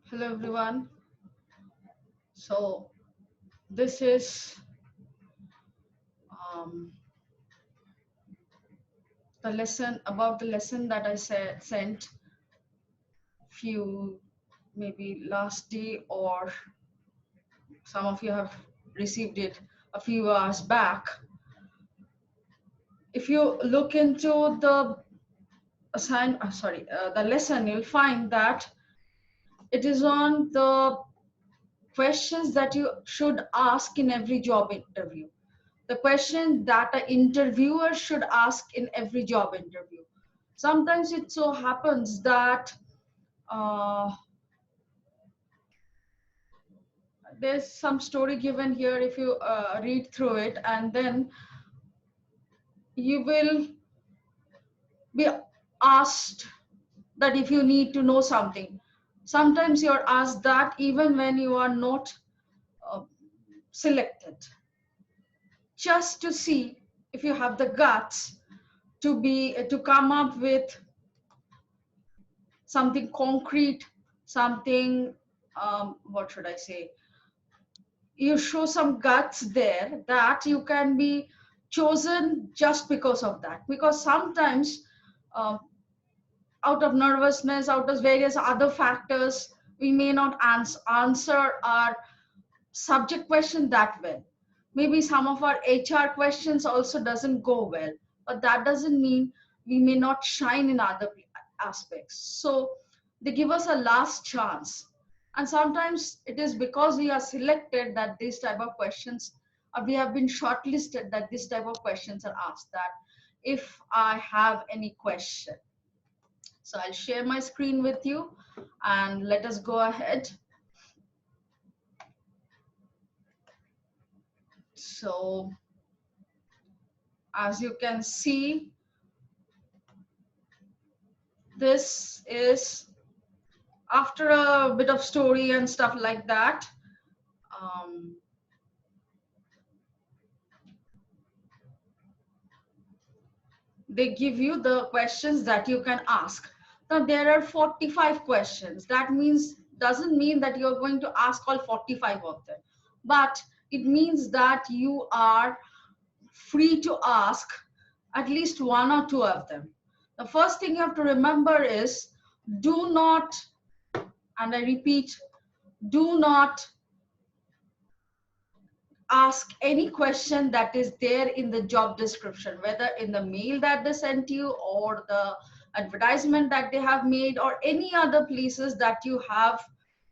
Hello everyone. So this is um, the lesson about the lesson that I sent few maybe last day, or some of you have received it a few hours back. If you look into the the lesson, you'll find that it is on the questions that you should ask in every job interview. The question that an interviewer should ask in every job interview. Sometimes it so happens that uh, there's some story given here. If you read through it, and then you will be asked that if you need to know something. Sometimes you're asked that even when you are not uh, selected, just to see if you have the guts to come up with something concrete, something, what should I say? You show some guts there that you can be chosen just because of that. Because sometimes, uh, out of nervousness, out of various other factors, we may not answer our subject question that well. Maybe some of our HR questions also doesn't go well, but that doesn't mean we may not shine in other aspects. So they give us a last chance. And sometimes it is because we are selected that this type of questions, or we have been shortlisted that this type of questions are asked, that if I have any question. So I'll share my screen with you and let us go ahead. So as you can see, this is after a bit of story and stuff like that. um, they give you the questions that you can ask. Now there are 45 questions. That means, doesn't mean that you're going to ask all 45 of them, but it means that you are free to ask at least one or two of them. The first thing you have to remember is, do not, and I repeat, do not ask any question that is there in the job description, whether in the mail that they sent you, or the advertisement that they have made, or any other places that you have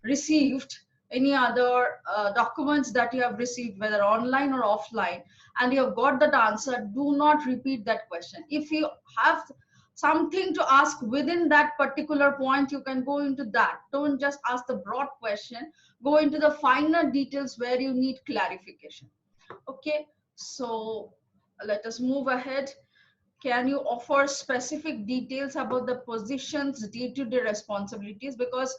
received, any other documents that you have received, whether online or offline, and you have got that answer. Do not repeat that question. If you have something to ask within that particular point, you can go into that. Don't just ask the broad question, go into the finer details where you need clarification. Okay, so let us move ahead. Can you offer specific details about the position's day-to-day responsibilities? Because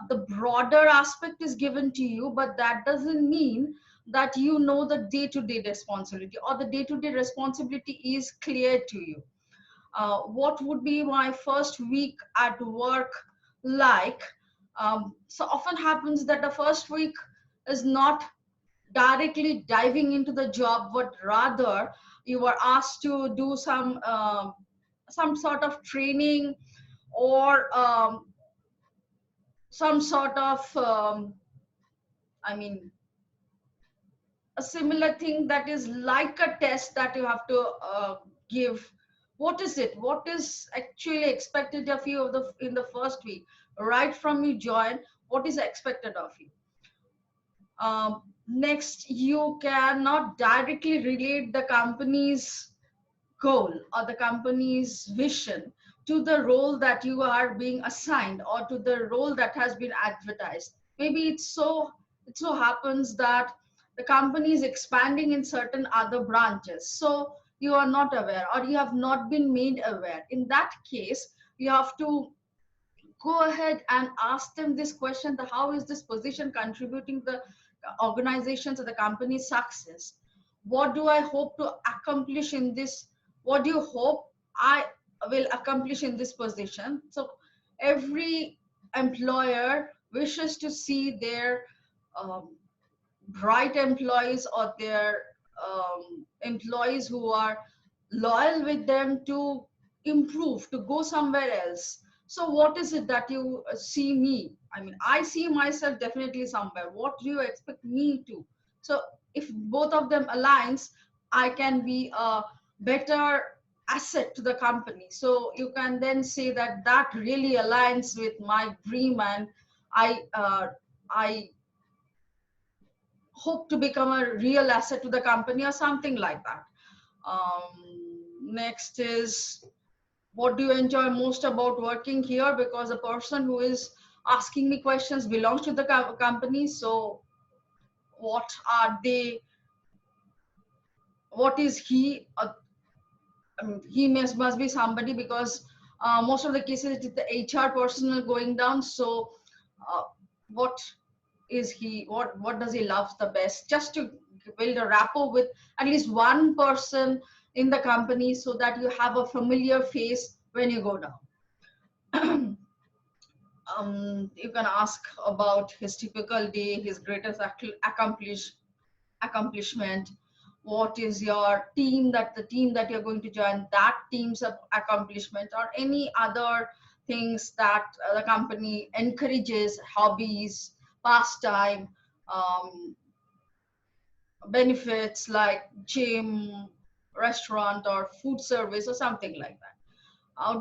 the broader aspect is given to you, but that doesn't mean that you know the day-to-day responsibility, or the day-to-day responsibility is clear to you. What would be my first week at work like? So often happens that the first week is not directly diving into the job, but rather you are asked to do some sort of training, or some sort of I mean a similar thing that is like a test that you have to give. What is it? What is actually expected of you in the first week, right from you join? What is expected of you? Next, you cannot directly relate the company's goal or the company's vision to the role that you are being assigned, or to the role that has been advertised. Maybe it so happens that the company is expanding in certain other branches, so you are not aware, or you have not been made aware. In that case, you have to go ahead and ask them this question: the how is this position contributing the organization's or the company's success? What do I hope to accomplish in this? What do you hope I will accomplish in this position? So every employer wishes to see their um, bright employees or their employees who are loyal with them to improve, to go somewhere else. So what is it that you see me? I mean, I see myself definitely somewhere. What do you expect me to? So if both of them aligns, I can be a better asset to the company. So you can then say that that really aligns with my dream, and I hope to become a real asset to the company or something like that. Next is, what do you enjoy most about working here? Because the person who is asking me questions belongs to the company. So what are they, what is he? He must be somebody, because most of the cases it is the HR personnel going down. So uh, what is he, what does he love the best, just to build a rapport with at least one person in the company, so that you have a familiar face when you go down. You can ask about his typical day, his greatest accomplishment. What is your team, that the team that you're going to join, that team's accomplishment, or any other things that the company encourages, hobbies, pastime, um, benefits like gym, restaurant, or food service, or something like that. How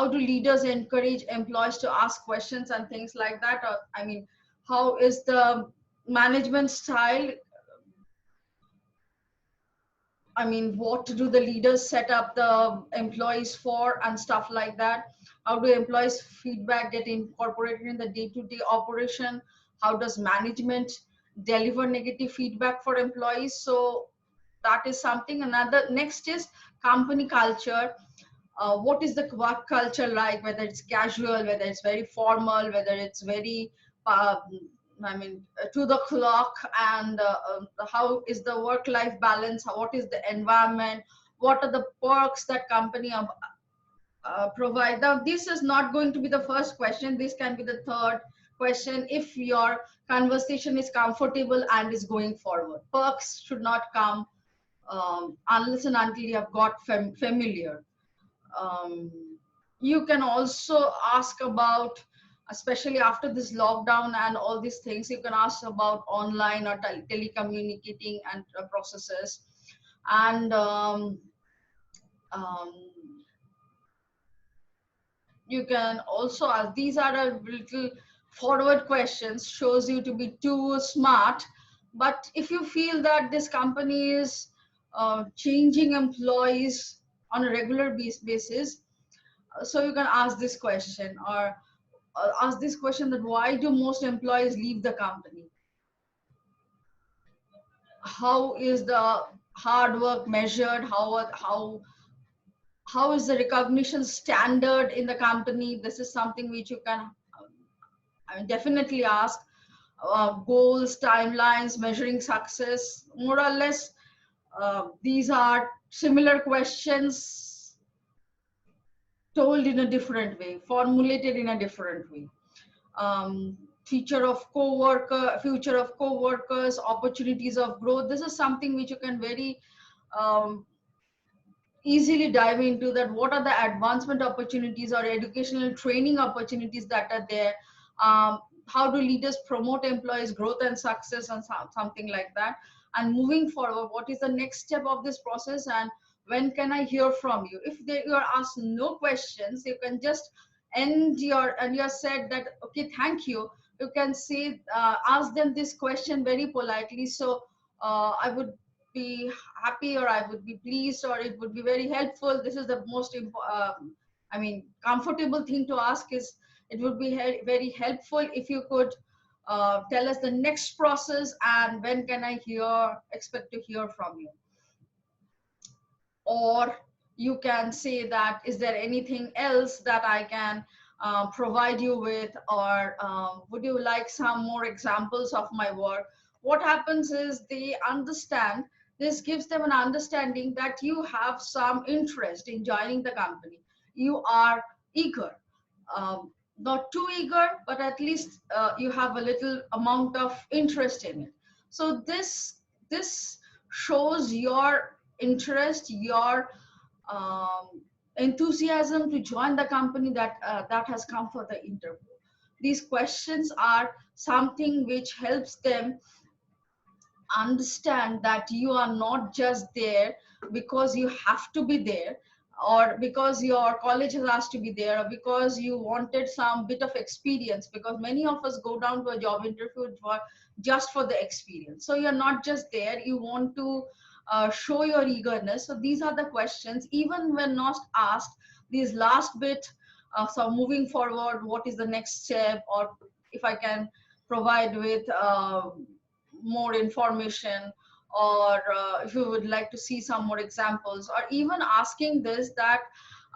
do leaders encourage employees to ask questions and things like that? Or, I mean, how is the management style? I mean, what do the leaders set up the employees for and stuff like that? How do employees' feedback get incorporated in the day-to-day operation? How does management deliver negative feedback for employees? So that is something. Another next is company culture. What is the work culture like? Whether it's casual, whether it's very formal, whether it's very uh, to the clock, and how is the work-life balance? What is the environment? What are the perks that company provide? Now, this is not going to be the first question. This can be the third question if your conversation is comfortable and is going forward. Perks should not come unless and until you have got familiar. um, you can also ask about, especially after this lockdown and all these things, you can ask about online or telecommunicating and processes. And um, you can also ask, these are a little forward questions, shows you to be too smart. But if you feel that this company is changing employees on a regular basis, so you can ask this question, or ask this question, that why do most employees leave the company? How is the hard work measured? How is the recognition standard in the company? This is something which you can definitely ask. Goals, timelines, measuring success, more or less. These are similar questions told in a different way, formulated in a different way. um, Future of co-workers, opportunities of growth. This is something which you can very um, easily dive into, that what are the advancement opportunities or educational training opportunities that are there. How do leaders promote employees growth and success, and something like that. And moving forward, what is the next step of this process, and when can I hear from you? If you are asked no questions, you can just end your, and you are said that okay, thank you. You can say, ask them this question very politely. So I would be happy, or I would be pleased, or it would be very helpful. This is the most comfortable thing to ask is, it would be very helpful if you could tell us the next process, and when can I expect to hear from you? Or you can say that, is there anything else that I can provide you with, or would you like some more examples of my work? What happens is, they understand, this gives them an understanding that you have some interest in joining the company. You are eager. um, not too eager, but at least you have a little amount of interest in it. So this shows your interest, your um, enthusiasm to join the company that has come for the interview. These questions are something which helps them understand that you are not just there because you have to be there, or because your college has asked to be there, or because you wanted some bit of experience, because many of us go down to a job interview for just for the experience. So you're not just there, you want to show your eagerness. So these are the questions, even when not asked, these last bit. So moving forward, what is the next step, or if I can provide with more information, or if you would like to see some more examples, or even asking this, that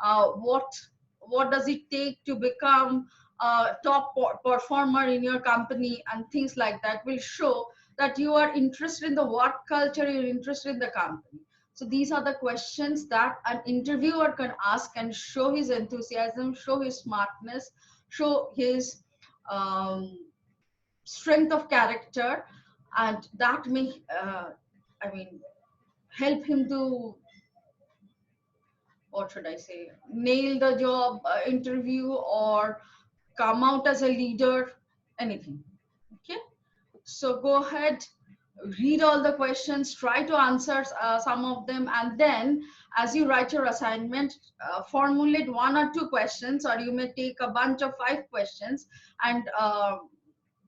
what does it take to become a top performer in your company, and things like that will show that you are interested in the work culture, you're interested in the company. So these are the questions that an interviewer can ask and show his enthusiasm, show his smartness, show his um, strength of character, and that may I mean help him to, what should I say, nail the job interview, or come out as a leader, anything. Okay, so go ahead, read all the questions, try to answer some of them, and then as you write your assignment, formulate 1 or 2 questions, or you may take a bunch of 5 questions, and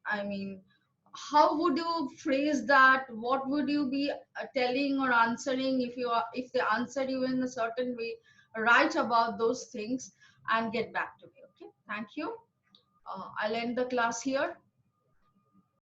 I mean, how would you phrase that? What would you be telling or answering if you are, if they answered you in a certain way? Write about those things and get back to me. Okay, thank you. I'll end the class here.